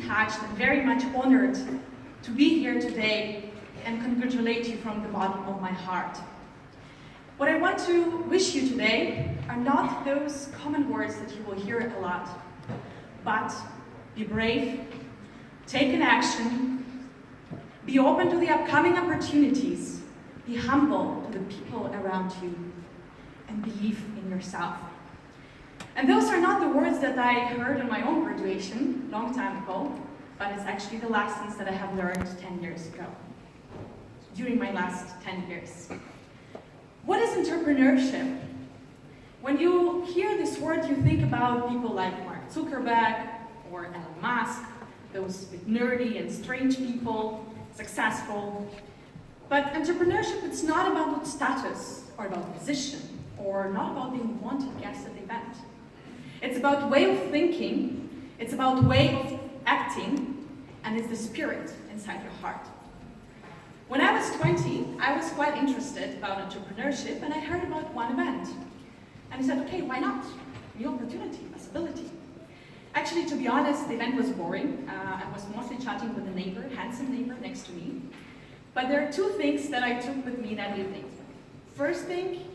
touched and very much honored to be here today and congratulate you from the bottom of my heart. What I want to wish you today are not those common words that you will hear a lot, but be brave, take an action, be open to the upcoming opportunities, be humble to the people around you, and believe in yourself. And those are not the words that I heard on my own graduation long time ago, but it's actually the lessons that I have learned 10 years ago, during my last 10 years. What is entrepreneurship? When you hear this word, you think about people like Mark Zuckerberg or Elon Musk, those bit nerdy and strange people, successful. But entrepreneurship, it's not about status or about position or not about being wanted guest at the event. It's about way of thinking, it's about way of acting, and it's the spirit inside your heart. When I was 20, I was quite interested about entrepreneurship, and I heard about one event. And I said, okay, why not? New opportunity, possibility. Actually, to be honest, the event was boring. I was mostly chatting with a neighbor, handsome neighbor next to me. But there are two things that I took with me that evening. First thing,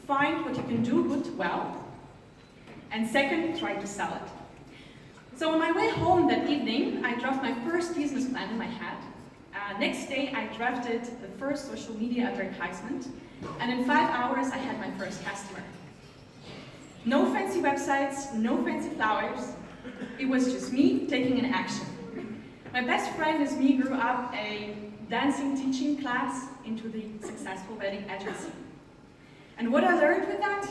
find what you can do good well. And second, try to sell it. So on my way home that evening, I drafted my first business plan in my head. Next day, I drafted the first social media advertisement, and in 5 hours, I had my first customer. No fancy websites, no fancy flowers. It was just me taking an action. My best friend as me grew up a dancing teaching class into the successful wedding agency. And what I learned with that?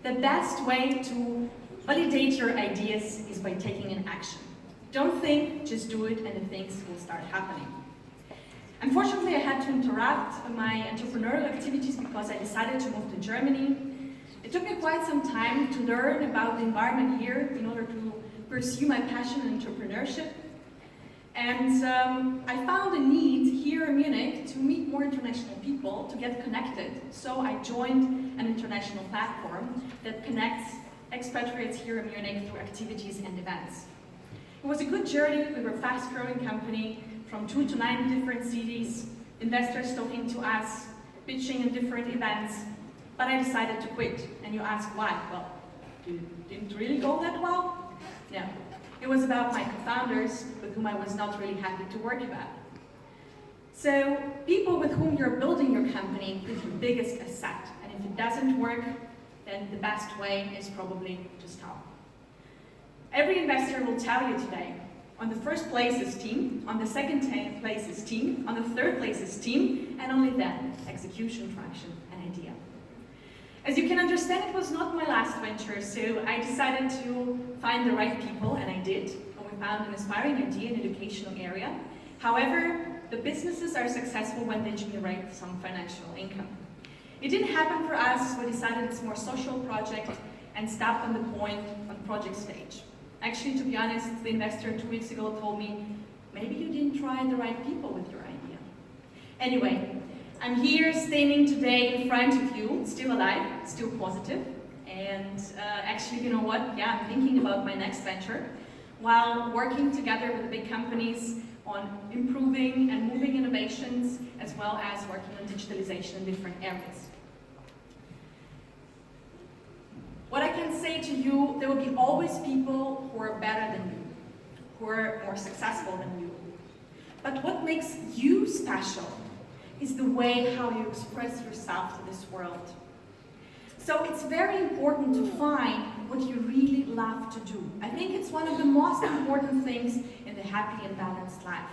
The best way to validate your ideas is by taking an action. Don't think, just do it, and the things will start happening. Unfortunately, I had to interrupt my entrepreneurial activities because I decided to move to Germany. It took me quite some time to learn about the environment here in order to pursue my passion in entrepreneurship. And I found a need here in Munich to meet more international people, to get connected. So I joined an international platform that connects expatriates here in Munich through activities and events. It was a good journey. We were a fast-growing company from 2 to 9 different cities, investors talking to us, pitching in different events. But I decided to quit. And you ask why? Well, didn't really go that well? No. It was about my co-founders with whom I was not really happy to work about. So people with whom you're building your company is your biggest asset. And if it doesn't work, then the best way is probably to stop. Every investor will tell you today, on the first place is team, on the second place is team, on the third place is team, and only then execution, traction, and idea. As you can understand, it was not my last venture, so I decided to find the right people, and I did. And we found an inspiring idea in the educational area. However, the businesses are successful when they generate some financial income. It didn't happen for us. We decided it's a more social project and stopped on the point on project stage. Actually, to be honest, the investor 2 weeks ago told me, maybe you didn't try the right people with your idea. Anyway, I'm here standing today in front of you, still alive, still positive, and actually, you know what? Yeah, I'm thinking about my next venture, while working together with the big companies on improving and moving innovations, as well as working on digitalization in different areas. What I can say to you, there will be always people who are better than you, who are more successful than you. But what makes you special is the way how you express yourself to this world. So it's very important to find what you really love to do. I think it's one of the most important things in the happy and balanced life.